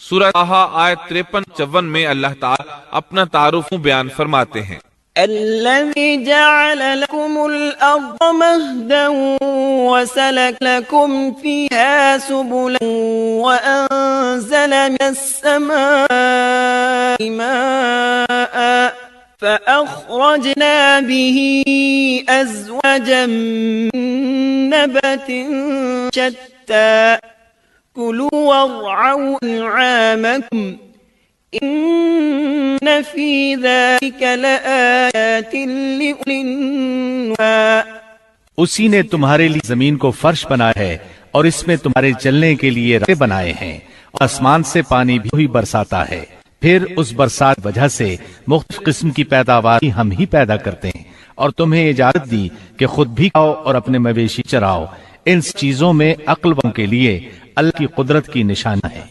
سورہ طٰہٰ آیت 53-54 میں اللہ تعالی اپنا تعارف بیان فرماتے ہیں۔ الذي جعل لكم الأرض مهدا وسلك لكم فيها سبلا وأنزل من السماء ماء فأخرجنا به أزواجا من نبات شتى كلوا وارعوا أنعامكم ان فی ذلک لآیات لأولی النہی۔ اسی نے تمہارے لیے زمین کو فرش بنایا ہے اور اس میں تمہارے چلنے کے لیے راستے بنائے ہیں، اور آسمان سے پانی بھی برساتا ہے، پھر اس برسات وجہ سے مختلف قسم کی پیداوار ہم ہی پیدا کرتے ہیں، اور تمہیں اجازت دی کہ خود بھی کھاؤ اور اپنے مویشی چراؤ۔ ان چیزوں میں عقل والوں کے لیے اللہ کی قدرت کی نشانیاں ہیں۔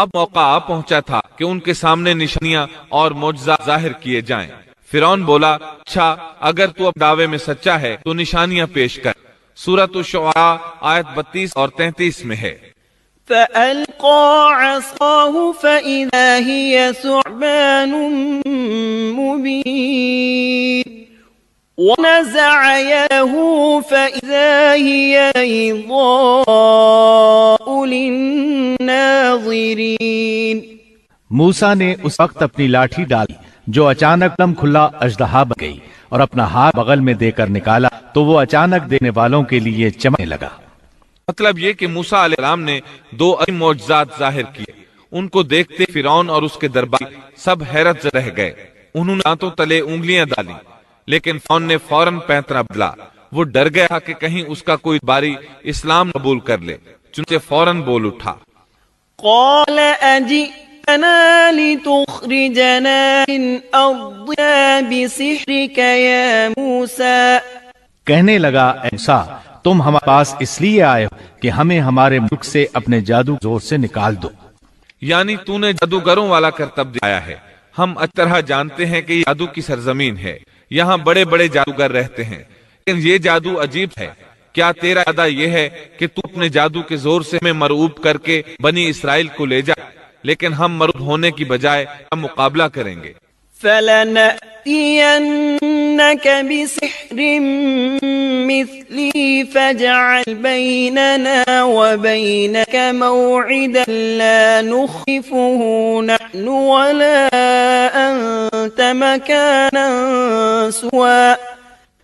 اب موقع آ پہنچا تھا کہ ان کے سامنے نشانیاں اور معجزات ظاہر کیے جائیں۔ فرعون بولا، اچھا اگر تو اب دعوے میں سچا ہے تو نشانیاں پیش کر۔ سورۃ الشعراء آیت 32 اور 33 میں ہے۔ فألقى عصاه فإذا هي ثعبان مبين ونزع يده فإذا هي بيضاء للناظرين۔ موسیٰ نے اس وقت اپنی لاٹھی ڈالی جو اچانک دم کھلا اژدہا بن گئی، اور اپنا ہاتھ بغل میں دے کر نکالا تو وہ اچانک دیکھنے والوں کے لیے چمکنے لگا۔ مطلب یہ کہ موسیٰ علیہ السلام نے 2 عظیم معجزات ظاہر کیے۔ ان کو دیکھتے فرعون اور اس کے درباری سب حیرت زدہ رہ گئے۔ انہوں نے دانتوں تلے انگلیاں ڈالی، لیکن فرعون نے فوراً پینترا بدلا۔ وہ ڈر گیا تھا کہ کہیں اس کا کوئی باری اسلام قبول کر لے، چنانچہ فوراً بول اٹھا۔ قال اجئتنا لتخرجنا من ارضنا بسحرك يا موسى۔ کہنے لگا، اے موسیٰ تم ہمارے پاس اس لیے آئے ہو کہ ہمیں ہمارے ملک سے اپنے جادو زور سے نکال دو۔ یعنی تو نے جادوگروں والا کرتب دکھایا ہے۔ ہم اچھی طرح جانتے ہیں کہ یہ جادو کی سرزمین ہے، یہاں بڑے بڑے جادوگر رہتے ہیں، لیکن یہ جادو عجیب ہے۔ کیا تیرا ارادہ یہ ہے کہ تو اپنے جادو کے زور سے ہمیں مرعوب کر کے بنی اسرائیل کو لے جا؟ لیکن ہم مرعوب ہونے کی بجائے ہم مقابلہ کریں گے۔ فَلَنَأْتِيَنَّكَ بِسِحْرٍ مِثْلِهِ فَاجْعَلْ بَيْنَنَا وَبَيْنَكَ مَوْعِدًا لَا نُخْلِفُهُ نَحْنُ وَلَا أَنْتَ مَكَانًا سُوًى۔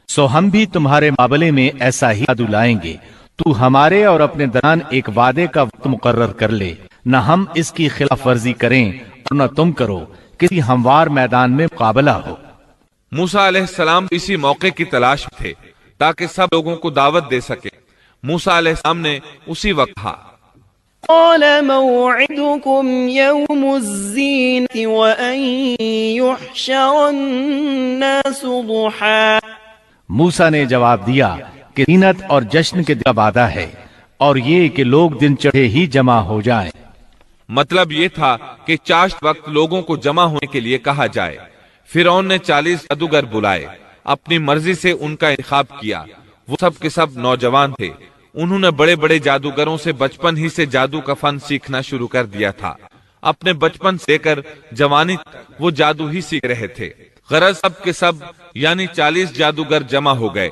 سو ہم بھی تمہارے مقابلے میں ایسا ہی جادو لائیں گے، تو ہمارے اور اپنے درمیان ایک وعدے کا وقت مقرر کر لے، نہ ہم اس کی خلاف ورزی کریں اور نہ تم کرو، کسی ہموار میدان میں مقابلہ ہو۔ موسیٰ علیہ السلام اسی موقع کی تلاش میں تھے تاکہ سب لوگوں کو دعوت دے سکے۔ موسیٰ علیہ السلام نے اسی وقت کہا، قال موعدكم يوم الزينة وأن يحشر الناس ضحى۔ موسیٰ نے جواب دیا کہ زینت اور جشن کے دن کا وعدہ ہے، اور یہ کہ لوگ دن چڑھے ہی جمع ہو جائیں۔ مطلب یہ تھا کہ چاشت وقت لوگوں کو جمع ہونے کے لیے کہا جائے۔ فرعون نے 40 جادوگر بلائے، اپنی مرضی سے ان کا انتخاب کیا۔ وہ سب کے سب نوجوان تھے۔ انہوں نے بڑے بڑے جادوگروں سے بچپن ہی سے جادو کا فن سیکھنا شروع کر دیا تھا۔ اپنے بچپن سے لے کر جوانی تک وہ جادو ہی سیکھ رہے تھے۔ غرض سب کے سب یعنی 40 جادوگر جمع ہو گئے،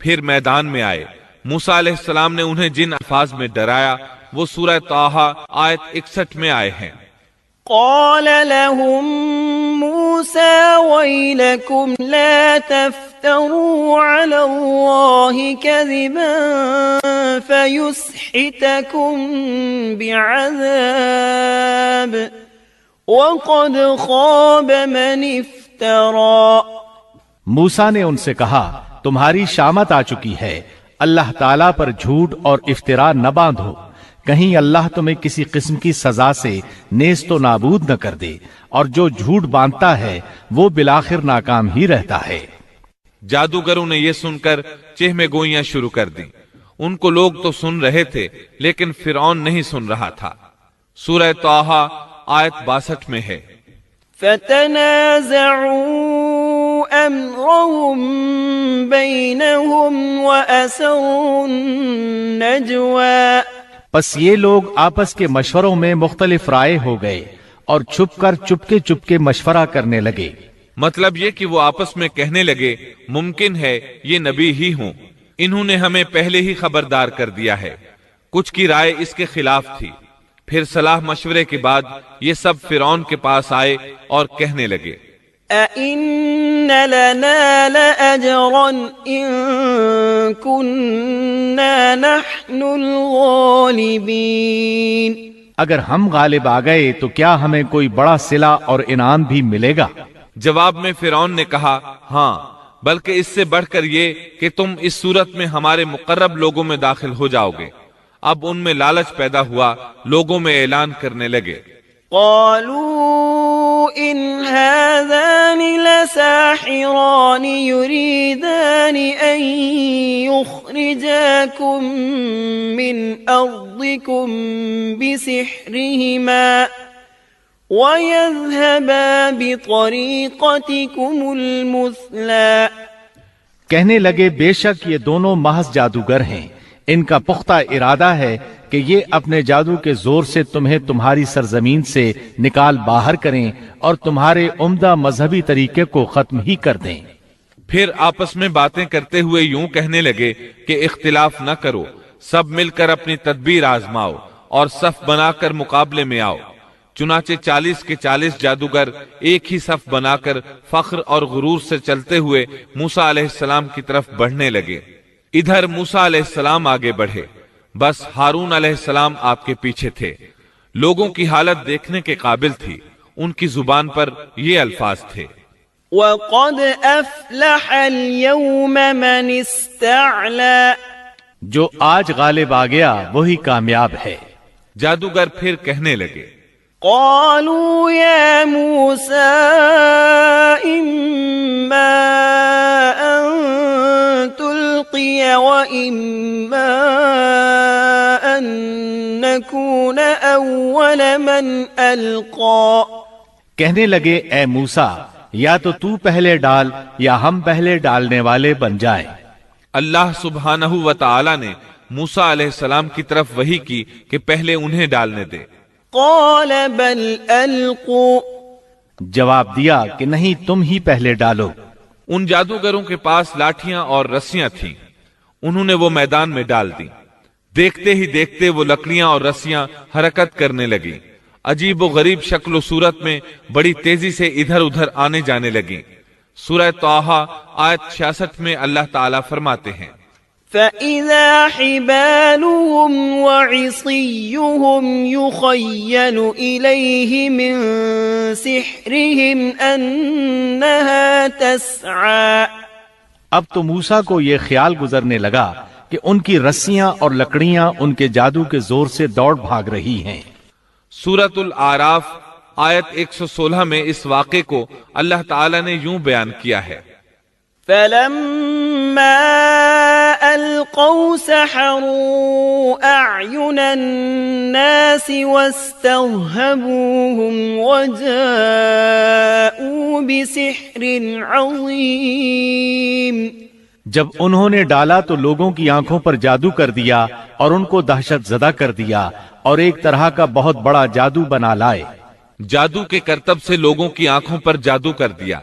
پھر میدان میں آئے۔ موسیٰ علیہ السلام نے انہیں جن الفاظ میں ڈرایا وہ سورہ طٰہٰ آیت 61 میں آئے ہیں۔ قال لهم موسى ويلكم لا تفتروا على الله كذبا فيسحتكم بعذاب وقد خاب من افترى۔ موسیٰ نے ان سے کہا، تمہاری شامت آ چکی ہے، اللہ تعالیٰ پر جھوٹ اور افطرا نہ باندھو، کہیں اللہ تمہیں کسی قسم کی سزا سے نیست و نابود نہ کر دے، اور جو جھوٹ باندھتا ہے وہ بالآخر ناکام ہی رہتا ہے۔ جادوگروں نے یہ سن کر چہمے گوئیاں شروع کر دیں۔ ان کو لوگ تو سن رہے تھے لیکن فرعون نہیں سن رہا تھا۔ سورہ طٰہٰ آیت 62 میں ہے، فتنازعوا امرهم بينهم واسروا النجوى۔ پس یہ لوگ آپس کے مشوروں میں مختلف رائے ہو گئے اور چھپ کر چپکے مشورہ کرنے لگے۔ مطلب یہ کہ وہ آپس میں کہنے لگے ممکن ہے یہ نبی ہی ہوں، انہوں نے ہمیں پہلے ہی خبردار کر دیا ہے۔ کچھ کی رائے اس کے خلاف تھی۔ پھر صلاح مشورے کے بعد یہ سب فرعون کے پاس آئے اور کہنے لگے أَإِنَّ لَنَا لَأَجْرًا إِن كُنَّا نَحْنُ الْغَالِبِينَ، اگر ہم غالب آ گئے تو کیا ہمیں کوئی بڑا صلہ اور انعام بھی ملے گا؟ جواب میں فرعون نے کہا ہاں، بلکہ اس سے بڑھ کر یہ کہ تم اس صورت میں ہمارے مقرب لوگوں میں داخل ہو جاؤ گے۔ اب ان میں لالچ پیدا ہوا، لوگوں میں اعلان کرنے لگے قالوا إن هذان لساحران يريدان أن يخرجاكم من أرضكم بسحرهما وَيَذْهَبَا بِطَرِيقَتِكُمُ الْمُثْلَى۔ کہنے لگے بے شک یہ دونوں محض جادوگر ہیں، ان کا پختہ ارادہ ہے کہ یہ اپنے جادو کے زور سے تمہیں تمہاری سرزمین سے نکال باہر کریں اور تمہارے عمدہ مذہبی طریقے کو ختم ہی کر دیں۔ پھر آپس میں باتیں کرتے ہوئے یوں کہنے لگے کہ اختلاف نہ کرو، سب مل کر اپنی تدبیر آزماؤ اور صف بنا کر مقابلے میں آؤ۔ چنانچہ 40 کے 40 جادوگر ایک ہی صف بنا کر فخر اور غرور سے چلتے ہوئے موسیٰ علیہ السلام کی طرف بڑھنے لگے۔ ادھر موسیٰ علیہ السلام آگے بڑھے، بس ہارون علیہ السلام آپ کے پیچھے تھے۔ لوگوں کی حالت دیکھنے کے قابل تھی، ان کی زبان پر یہ الفاظ تھے وَقَدْ أَفْلَحَ الْيَوْمَ مَنِ اسْتَعْلَى۔ جو آج غالب آ گیا وہی کامیاب ہے۔ جادوگر پھر کہنے لگے قالوا يا موسى إما أن تلقي وإما أن نكون أول من ألقى۔ کہنے لگے اے موسیٰ، یا تو پہلے ڈال یا ہم پہلے ڈالنے والے بن جائیں۔ اللہ سبحانہ و تعالی نے موسیٰ علیہ السلام کی طرف وحی کی کہ پہلے انہیں ڈالنے دے۔ قال بل القوا، جواب دیا کہ نہیں تم ہی پہلے ڈالو۔ ان جادوگروں کے پاس لاٹھیاں اور رسیاں تھیں، انہوں نے وہ میدان میں ڈال دی۔ دیکھتے ہی دیکھتے وہ لکڑیاں اور رسیاں حرکت کرنے لگیں، عجیب و غریب شکل و صورت میں بڑی تیزی سے ادھر ادھر آنے جانے لگیں۔ سورہ طٰہٰ آیت 66 میں اللہ تعالیٰ فرماتے ہیں فَإِذَا حِبَالُهُمْ وَعِصِيُّهُمْ يُخَيَّلُ إِلَيْهِ مِن سِحْرِهِمْ أَنَّهَا تَسْعَى۔ اب تو موسیٰ کو یہ خیال گزرنے لگا کہ ان کی رسیاں اور لکڑیاں ان کے جادو کے زور سے دوڑ بھاگ رہی ہیں۔ سورۃ الاعراف آیت 116 میں اس واقعے کو اللہ تعالیٰ نے یوں بیان کیا ہے فَلَمَّا أَلْقَوْا سَحَرُوا أَعْيُنَ النَّاسِ وَاسْتَرْهَبُوهُمْ وَجَاءُوا بِسِحْرٍ عَظِيمٍ۔ جب انہوں نے ڈالا تو لوگوں کی آنکھوں پر جادو کر دیا اور ان کو دہشت زدہ کر دیا اور ایک طرح کا بہت بڑا جادو بنا لائے۔ جادو کے کرتب سے لوگوں کی آنکھوں پر جادو کر دیا،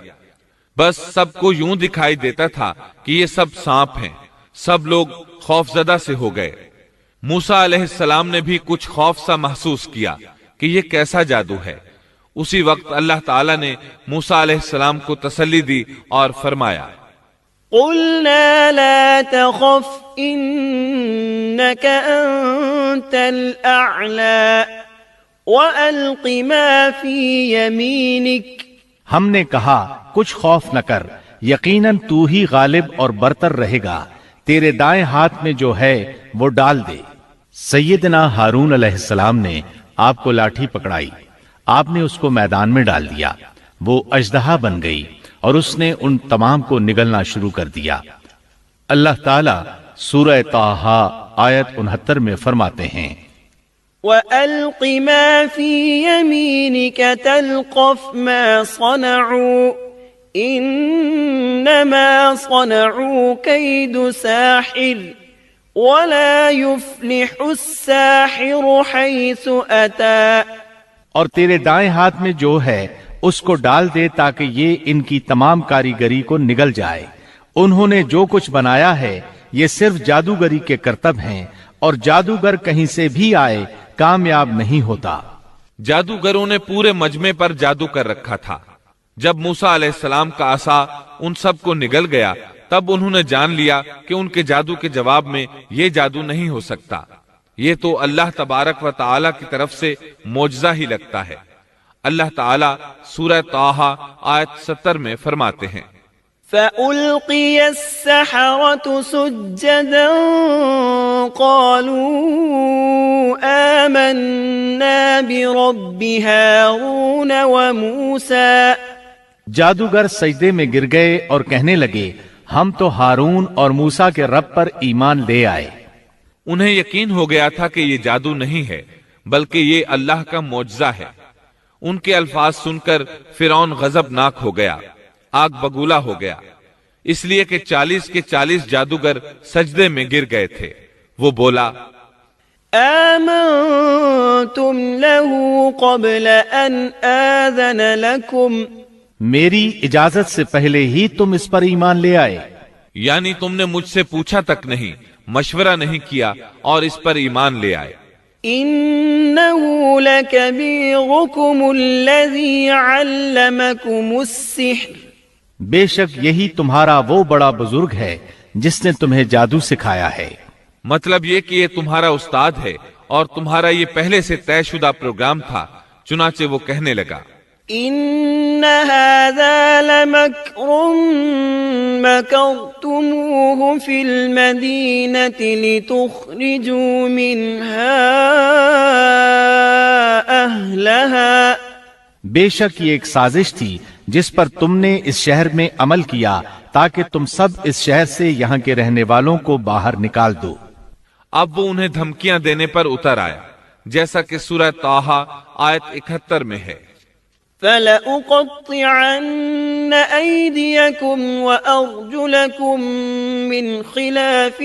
بس سب کو یوں دکھائی دیتا تھا کہ یہ سب سانپ ہیں۔ سب لوگ خوف زدہ سے ہو گئے۔ موسیٰ علیہ السلام نے بھی کچھ خوف سا محسوس کیا کہ یہ کیسا جادو ہے۔ اسی وقت اللہ تعالیٰ نے موسیٰ علیہ السلام کو تسلی دی اور فرمایا قُلْنَا لَا تَخَفْ إِنَّكَ أَنْتَ الْأَعْلَى وَأَلْقِ مَا فِي يَمِينِكَ۔ ہم نے کہا کچھ خوف نہ کر، یقیناً تو ہی غالب اور برتر رہے گا، تیرے دائیں ہاتھ میں جو ہے وہ ڈال دے۔ سیدنا ہارون علیہ السلام نے آپ کو لاٹھی پکڑائی، آپ نے اس کو میدان میں ڈال دیا، وہ اژدہا بن گئی اور اس نے ان تمام کو نگلنا شروع کر دیا۔ اللہ تعالیٰ سورہ طٰہٰ آیت 69 میں فرماتے ہیں وَأَلْقِ مَا فِي يَمِينِكَ تَلْقَفْ مَا صَنَعُوا إِنَّمَا صَنَعُوا كَيْدُ سَاحِرٍ ولا يفلح الساحر حيث أتى اور تیرے دائیں ہاتھ میں جو ہے اس کو ڈال دے تاکہ یہ ان کی تمام کاریگری کو نگل جائے. انہوں نے جو کچھ بنایا ہے یہ صرف جادوگری کے کرتب ہیں، اور جادوگر کہیں سے بھی آئے کامیاب نہیں ہوتا. جادوگروں نے پورے مجمع پر جادو کر رکھا تھا. جب موسیٰ علیہ السلام کا عصا ان سب کو نگل گیا تب انہوں نے جان لیا کہ ان کے جادو کے جواب میں یہ جادو نہیں ہو سکتا. یہ تو اللہ تبارک و تعالی کی طرف سے معجزہ ہی لگتا ہے. اللہ تعالی سورہ طٰہٰ آیت 70 میں فرماتے ہیں فألقي السحرة سجدا قالوا آمنا برب هارون وموسى. جادوگر سجدے میں گر گئے اور کہنے لگے ہم تو ہارون اور موسیٰ کے رب پر ایمان لے آئے. انہیں یقین ہو گیا تھا کہ یہ جادو نہیں ہے بلکہ یہ اللہ کا معجزہ ہے. ان کے الفاظ سن کر فرعون غضبناک ہو گیا، آگ بگولا ہو گیا، اس لیے کہ 40 کے 40 جادوگر سجدے میں گر گئے تھے. وہ بولا آمنتم له قبل ان آذن لكم. میری اجازت سے پہلے ہی تم اس پر ایمان لے آئے. یعنی تم نے مجھ سے پوچھا تک نہیں، مشورہ نہیں کیا اور اس پر ایمان لے آئے. إنه لكبيركم الذي علمكم السحر. بے شک یہی تمہارا وہ بڑا بزرگ ہے جس نے تمہیں جادو سکھایا ہے. مطلب یہ کہ یہ تمہارا استاد ہے اور تمہارا یہ پہلے سے طے شدہ پروگرام تھا. چنانچہ وہ کہنے لگا إن هذا لمكر مكرتموه في المدينة لتخرجوا منها أهلها. بے شک یہ ایک سازش تھی جس پر تم نے اس شہر میں عمل کیا تاکہ تم سب اس شہر سے یہاں کے رہنے والوں کو باہر نکال دو. اب وہ انہیں دھمکیاں دینے پر اتر آیا جیسا کہ سورہ طٰہٰ آیت 71 میں ہے فَلَأُقَطِّعَنَّ أَيْدِيَكُمْ وَأَرْجُلَكُمْ مِنْ خِلَافٍ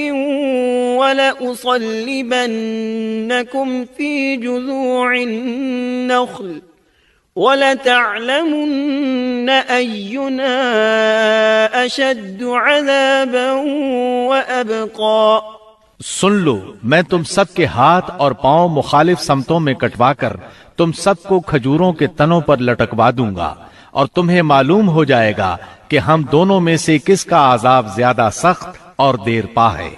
وَلَأُصَلِّبَنَّكُمْ فِي جُذُوعِ النَّخْلِ وَلَتَعْلَمُنَّ أَيُّنَا أَشَدُّ عَذَابًا وَأَبْقَى. سن لو، میں تم سب کے ہاتھ اور پاؤں مخالف سمتوں میں کٹوا کر تم سب کو کھجوروں کے تنوں پر لٹکوا دوں گا، اور تمہیں معلوم ہو جائے گا کہ ہم دونوں میں سے کس کا عذاب زیادہ سخت اور دیر پا ہے.